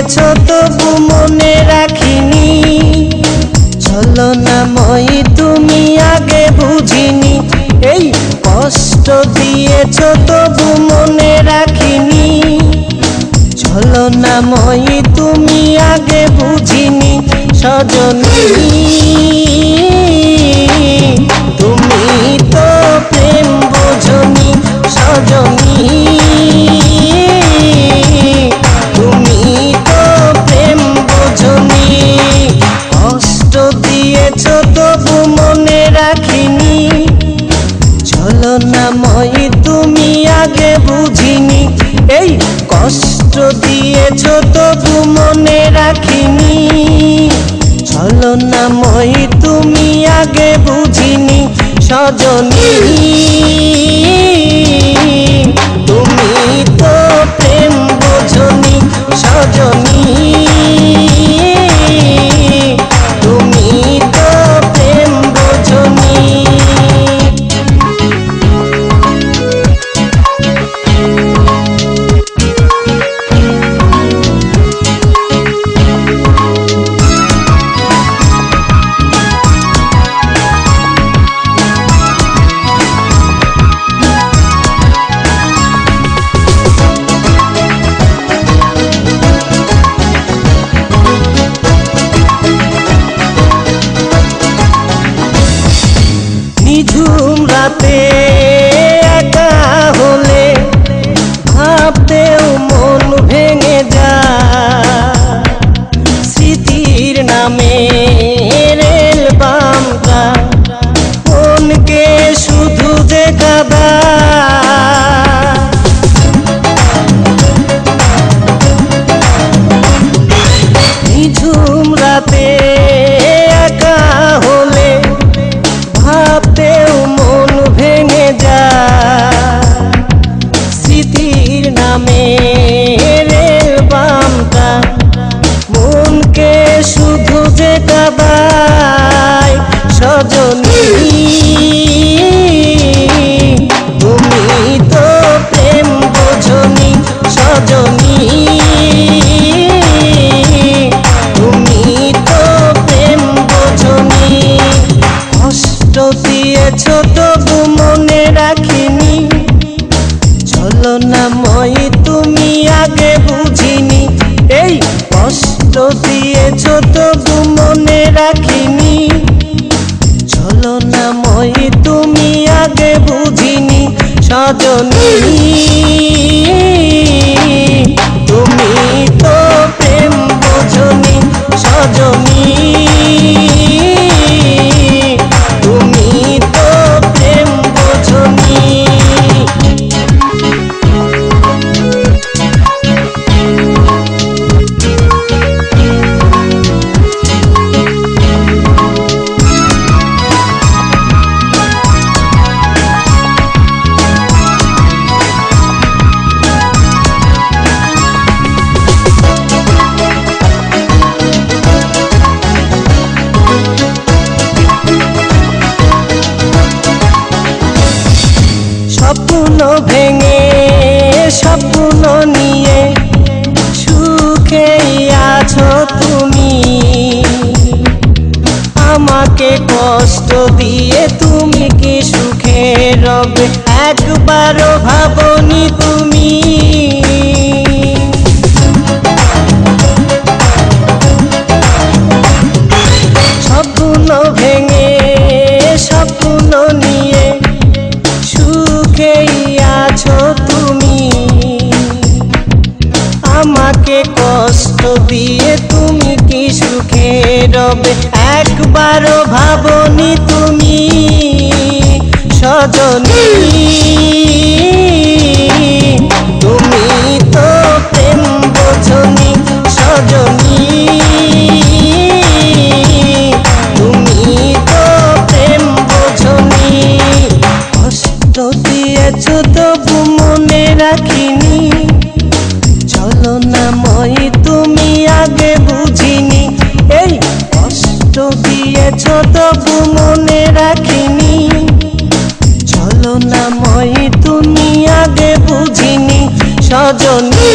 দিয়েছ তবু মনে রাখিনি, ছলনাময়ী তুমি আগে বুঝিনি। এই কষ্ট দিয়েছ তবু মনে রাখিনি, ছলনাময়ী তুমি আগে বুঝিনি। সজনী তুমি তো প্রেম বোঝনি, সজনী তুমি তো প্রেম বোঝনি। কষ্ট দিয়েছ তবু মনে রাখিনি, ছলনাময়ী তুমি আগে বুঝিনি। এই কষ্ট দিয়েছ তবু মনে রাখিনি, ছলনাময়ী তুমি আগে বুঝিনি। সজনী তুমি তো প্রেম বোঝনি, সজনী তুমি তো প্রেম বোঝনি। নিঝুম রাতে একা হলে ভাবতেও মন ভেঙে যায়, স্মৃতির নামে রেলবামটা মনকে শুধু যে কাঁদায়। নিঝুম রাতে একা হলে ভাবতেও মন ভেঙে যায়, স্মৃতির নামে রেলবামটা মনকে শুধু যে কাঁদায়। সজনী তুমি তো প্রেম বোঝনি, সজনী তুমি তো প্রেম বোঝনি। কষ্ট দিয়েছ তবু মনে রাখিনি, ছলনাময়ী তুমি আগে বুঝিনি। এই কষ্ট দিয়েছ তবু মনে রাখিনি, ছলনাময়ী তুমি আগে বুঝিনি। সজনী তুমি তো প্রেম বোঝনি, সজনী তুমি তো প্রেম বোঝনি। স্বপ্ন ভেঙে স্বপ্ন নিয়ে সুখেই আছো তুমি, আমাকে কষ্ট দিয়ে তুমি কি সুখে রবে একবারও ভাবনি তুমি। স্বপ্ন ভেঙে স্বপ্ন নিয়ে সুখেই আছো তুমি, আমাকে কষ্ট দিয়ে তুমি কি সুখে রবে একবারও ভাবনি তুমি। সজনী তুমি তো প্রেম বোঝনি, সজনী তুমি তো প্রেম বোঝনি। কষ্ট দিয়েছ তবু মনে রাখিনি, ছলনাময়ী তুমি আগে বুঝিনি। এই কষ্ট দিয়েছ তবু মনে রাখিনি, ছলনাময়ী তুমি আগে বুঝিনি। সজনী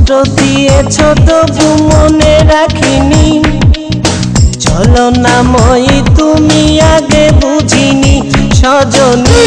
দিয়েছ তবু মনে রাখিনি। চলো না মই তুমি আগে বুঝিনি সজনী।